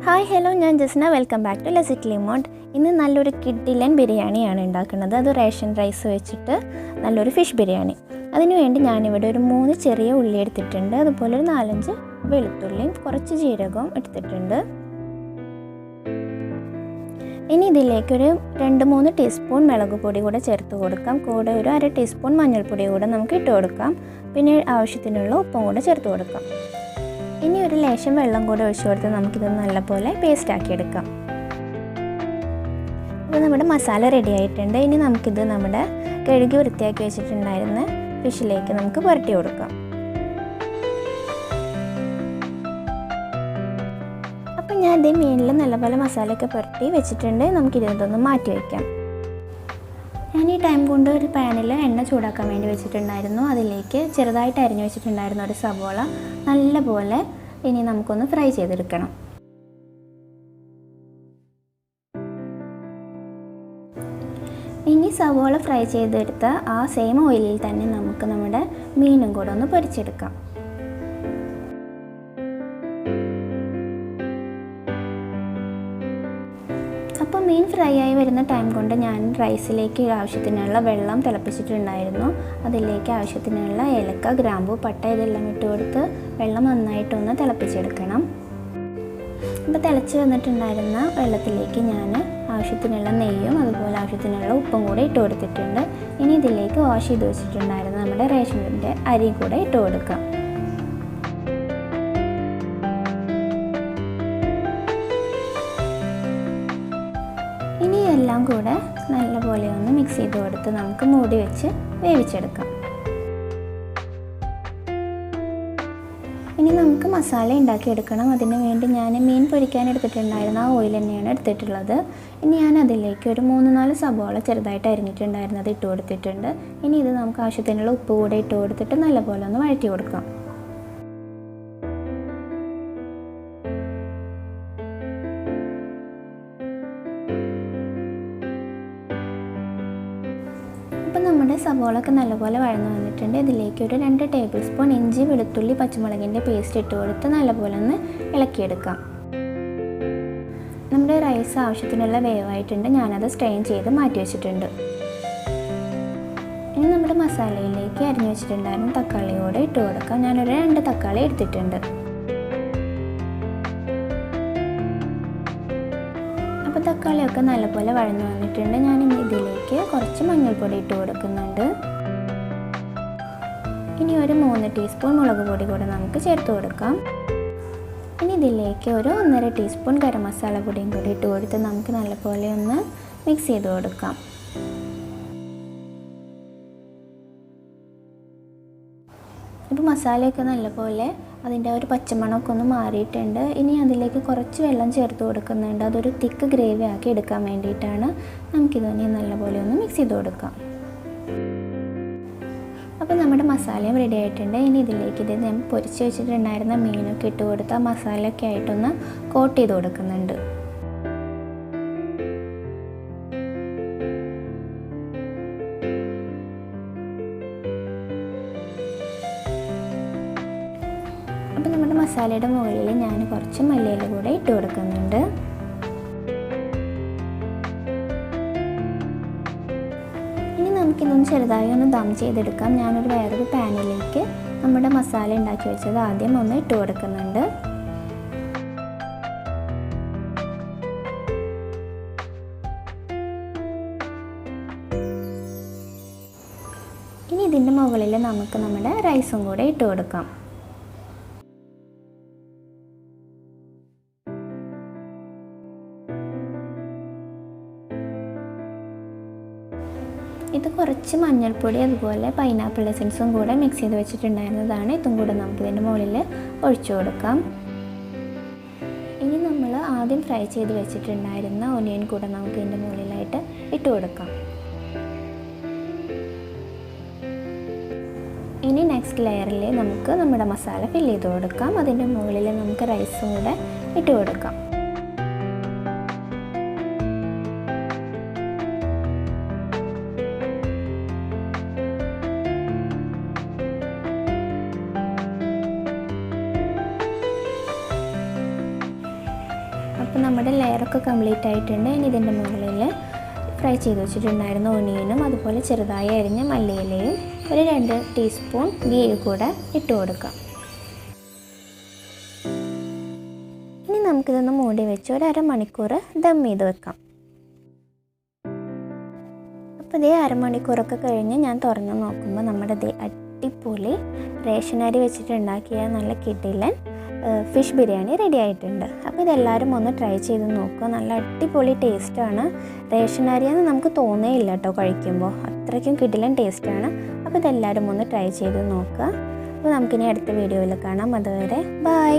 Hi hello, ഞാൻ ജസ്ന. Welcome back to ലെസിറ്റ് ലിമോണ്ട്. ഇന്ന് നല്ലൊരു കിഡിലൻ ബിരിയാണിയാണ് ഉണ്ടാക്കുന്നത്. അത് റേഷൻ റൈസ് വെച്ചിട്ട് നല്ലൊരു ഫിഷ് ബിരിയാണി. അതിനുവേണ്ടി ഞാനിവിടെ ഒരു 3 ചെറിയ ഉള്ളി എടുത്തിട്ടുണ്ട്. അതുപോലെ ഒരു 4-5 വെളുത്തുള്ളിയും കുറച്ച് ജീരകവും എടുത്തിട്ടുണ്ട്. ഇനി ഇതിലേക്കൊരു 2-3 ടീസ്പൂൺ മുളക് പൊടി കൂടെ ചേർത്ത് കൊടുക്കാം. കൂടെ ഒരു 1/2 ടീസ്പൂൺ മഞ്ഞൾപ്പൊടി കൂടെ നമുക്ക് ഇട്ട് കൊടുക്കാം. പിന്നെ ആവശ്യത്തിനുള്ള ഉപ്പും കൂടെ ചേർത്ത് കൊടുക്കാം. ഇനി ഒരു ലേശം വെള്ളം കൂടെ ഒഴിച്ചു കൊടുത്ത് നമുക്കിത് നല്ലപോലെ പേസ്റ്റ് ആക്കിയെടുക്കാം. അപ്പോൾ നമ്മുടെ മസാല റെഡി ആയിട്ടുണ്ട്. ഇനി നമുക്കിത് നമ്മുടെ കഴുകി വൃത്തിയാക്കി വെച്ചിട്ടുണ്ടായിരുന്ന ഫിഷിലേക്ക് നമുക്ക് പുരട്ടി കൊടുക്കാം. അപ്പം ഞാൻ ഇതേ മീനിൽ നല്ലപോലെ മസാലയൊക്കെ പുരട്ടി വെച്ചിട്ടുണ്ട്. നമുക്കിതൊന്ന് മാറ്റി വയ്ക്കാം. ഞാൻ ഈ ടൈം കൊണ്ട് ഒരു പാനിൽ എണ്ണ ചൂടാക്കാൻ വേണ്ടി വെച്ചിട്ടുണ്ടായിരുന്നു. അതിലേക്ക് ചെറുതായിട്ട് അരിഞ്ഞു വെച്ചിട്ടുണ്ടായിരുന്ന ഒരു സവോള നല്ലപോലെ ഇനി നമുക്കൊന്ന് ഫ്രൈ ചെയ്തെടുക്കണം. ഇനി സവോള ഫ്രൈ ചെയ്തെടുത്ത ആ സെയിം ഓയിലിൽ തന്നെ നമുക്ക് നമ്മുടെ മീനും കൂടെ ഒന്ന് പൊരിച്ചെടുക്കാം. അപ്പോൾ മീൻ ഫ്രൈ ആയി വരുന്ന ടൈം കൊണ്ട് ഞാൻ റൈസിലേക്ക് ആവശ്യത്തിനുള്ള വെള്ളം തിളപ്പിച്ചിട്ടുണ്ടായിരുന്നു. അതിലേക്ക് ആവശ്യത്തിനുള്ള ഏലക്ക, ഗ്രാമ്പു, പട്ട ഇതെല്ലാം ഇട്ട് കൊടുത്ത് വെള്ളം നന്നായിട്ടൊന്ന് തിളപ്പിച്ചെടുക്കണം. അപ്പോൾ തിളച്ച് വന്നിട്ടുണ്ടായിരുന്ന വെള്ളത്തിലേക്ക് ഞാൻ ആവശ്യത്തിനുള്ള നെയ്യും അതുപോലെ ആവശ്യത്തിനുള്ള ഉപ്പും കൂടെ ഇട്ട് കൊടുത്തിട്ടുണ്ട്. ഇനി ഇതിലേക്ക് വാഷ് ചെയ്ത് വെച്ചിട്ടുണ്ടായിരുന്ന നമ്മുടെ റേഷൻ്റെ അരി കൂടെ ഇട്ട് കൊടുക്കാം. ഇനി എല്ലാം കൂടെ നല്ലപോലെ ഒന്ന് മിക്സ് ചെയ്ത് കൊടുത്ത് നമുക്ക് മൂടി വെച്ച് വേവിച്ചെടുക്കാം. ഇനി നമുക്ക് മസാല ഉണ്ടാക്കിയെടുക്കണം. അതിന് വേണ്ടി ഞാൻ മീൻ പൊരിക്കാൻ എടുത്തിട്ടുണ്ടായിരുന്ന ആ ഓയിൽ തന്നെയാണ് എടുത്തിട്ടുള്ളത്. ഇനി ഞാൻ അതിലേക്ക് ഒരു 3-4 സബോള ചെറുതായിട്ട് അരിഞ്ഞിട്ടുണ്ടായിരുന്നത് ഇട്ട് കൊടുത്തിട്ടുണ്ട്. ഇനി ഇത് നമുക്ക് ആവശ്യത്തിനുള്ള ഉപ്പ് കൂടെ ഇട്ട് കൊടുത്തിട്ട് നല്ലപോലെ ഒന്ന് വഴറ്റി കൊടുക്കാം. അപ്പോൾ നമ്മുടെ സവോളൊക്കെ നല്ലപോലെ വഴന്നു വന്നിട്ടുണ്ട്. ഇതിലേക്ക് ഒരു 2 ടേബിൾ സ്പൂൺ ഇഞ്ചി, വെളുത്തുള്ളി, പച്ചമുളകിൻ്റെ പേസ്റ്റ് ഇട്ട് കൊടുത്ത് നല്ലപോലെ ഒന്ന് ഇളക്കിയെടുക്കാം. നമ്മുടെ റൈസ് ആവശ്യത്തിനുള്ള വേവായിട്ടുണ്ട്. ഞാനത് സ്ട്രെയിൻ ചെയ്ത് മാറ്റി വെച്ചിട്ടുണ്ട്. ഇനി നമ്മുടെ മസാലയിലേക്ക് അരിഞ്ഞു വെച്ചിട്ടുണ്ടായിരുന്ന തക്കാളി കൂടെ ഇട്ട് കൊടുക്കാം. ഞാനൊരു 2 തക്കാളി എടുത്തിട്ടുണ്ട്. അപ്പോൾ തക്കാളിയൊക്കെ നല്ലപോലെ വഴന്നു വന്നിട്ടുണ്ട്. ഞാൻ ഇതിലേക്ക് കുറച്ച് മഞ്ഞൾപ്പൊടി ഇട്ട് കൊടുക്കുന്നുണ്ട്. ഇനി ഒരു 3 ടീസ്പൂൺ മുളക് പൊടി കൂടെ നമുക്ക് ചേർത്ത് കൊടുക്കാം. ഇനി ഇതിലേക്ക് ഒരു 1.5 ടീസ്പൂൺ ഗരം മസാല പൊടിയും കൂടി ഇട്ട് കൊടുത്ത് നമുക്ക് നല്ലപോലെ ഒന്ന് മിക്സ് ചെയ്ത് കൊടുക്കാം. ഇപ്പോൾ മസാലയൊക്കെ നല്ലപോലെ അതിൻ്റെ ഒരു പച്ചമണമൊക്കെ ഒന്ന് മാറിയിട്ടുണ്ട്. ഇനി അതിലേക്ക് കുറച്ച് വെള്ളം ചേർത്ത് കൊടുക്കുന്നുണ്ട്. അതൊരു തിക്ക് ഗ്രേവി ആക്കി എടുക്കാൻ വേണ്ടിയിട്ടാണ്. നമുക്കിതൊന്ന് നല്ലപോലെ ഒന്ന് മിക്സ് ചെയ്ത് കൊടുക്കാം. അപ്പോൾ നമ്മുടെ മസാലയും റെഡി ആയിട്ടുണ്ട്. ഇനി ഇതിലേക്ക് ഇത് ഞാൻ പൊരിച്ച് വെച്ചിട്ടുണ്ടായിരുന്ന മീനൊക്കെ ഇട്ട് കൊടുത്ത് ആ മസാലയൊക്കെ ആയിട്ടൊന്ന് കോട്ട് ചെയ്ത് കൊടുക്കുന്നുണ്ട്. അപ്പോൾ നമ്മുടെ മസാലയുടെ മുകളിൽ ഞാൻ കുറച്ച് മല്ലിയില കൂടെ ഇട്ട് കൊടുക്കുന്നുണ്ട്. ഇനി നമുക്കിതൊന്ന് ചെറുതായി ഒന്ന് ദം ചെയ്തെടുക്കാം. ഞാനൊരു വേറൊരു പാനിലേക്ക് നമ്മുടെ മസാല ഉണ്ടാക്കി വെച്ചത് ആദ്യം ഒന്ന് ഇട്ട് കൊടുക്കുന്നുണ്ട്. ഇനി ഇതിൻ്റെ മുകളിൽ നമുക്ക് നമ്മുടെ റൈസും കൂടെ ഇട്ട് കൊടുക്കാം. ഇത് കുറച്ച് മഞ്ഞൾപ്പൊടി അതുപോലെ പൈനാപ്പിൾ എസൻസും കൂടെ മിക്സ് ചെയ്ത് വെച്ചിട്ടുണ്ടായിരുന്നതാണ്. ഇതും കൂടെ നമുക്കിതിൻ്റെ മുകളിൽ ഒഴിച്ചു കൊടുക്കാം. ഇനി നമ്മൾ ആദ്യം ഫ്രൈ ചെയ്ത് വെച്ചിട്ടുണ്ടായിരുന്ന ഒനിയൻ കൂടെ നമുക്ക് ഇതിൻ്റെ മുകളിലായിട്ട് ഇട്ട് കൊടുക്കാം. ഇനി നെക്സ്റ്റ് ലെയറിൽ നമുക്ക് നമ്മുടെ മസാല ഫില്ല് ചെയ്ത് കൊടുക്കാം. അതിൻ്റെ മുകളിൽ നമുക്ക് റൈസും കൂടെ ഇട്ട് കൊടുക്കാം. അപ്പോൾ നമ്മുടെ ലെയറൊക്കെ കംപ്ലീറ്റ് ആയിട്ടുണ്ട്. ഇനി ഇതിൻ്റെ മുകളിൽ ഫ്രൈ ചെയ്ത് വെച്ചിട്ടുണ്ടായിരുന്ന ഒനിയനും അതുപോലെ ചെറുതായി അരിഞ്ഞ മല്ലിയിലയും ഒരു 2 ടീസ്പൂൺ ഗീ കൂടെ ഇട്ട് കൊടുക്കാം. ഇനി നമുക്കിതൊന്ന് മൂടി വെച്ച് ഒരു അരമണിക്കൂർ ദം ചെയ്ത് വെക്കാം. അപ്പോൾ ഇതേ അരമണിക്കൂറൊക്കെ കഴിഞ്ഞ് ഞാൻ തുറന്ന് നോക്കുമ്പോൾ നമ്മുടെ അടിപൊളി റേഷൻ അരി വെച്ചിട്ടുണ്ടാക്കിയ നല്ല കിടിലൻ ഫിഷ് ബിരിയാണി റെഡി ആയിട്ടുണ്ട്. അപ്പോൾ ഇതെല്ലാവരും ഒന്ന് ട്രൈ ചെയ്ത് നോക്കുക. നല്ല അടിപൊളി ടേസ്റ്റാണ്. റേഷൻ അരിയെന്ന് നമുക്ക് തോന്നേയില്ല കേട്ടോ കഴിക്കുമ്പോൾ, അത്രയ്ക്കും കിടിലൻ ടേസ്റ്റാണ്. അപ്പോൾ ഇതെല്ലാവരും ഒന്ന് ട്രൈ ചെയ്ത് നോക്കുക. അപ്പോൾ നമുക്കിനി അടുത്ത വീഡിയോയിൽ കാണാം. അതുവരെ ബൈ.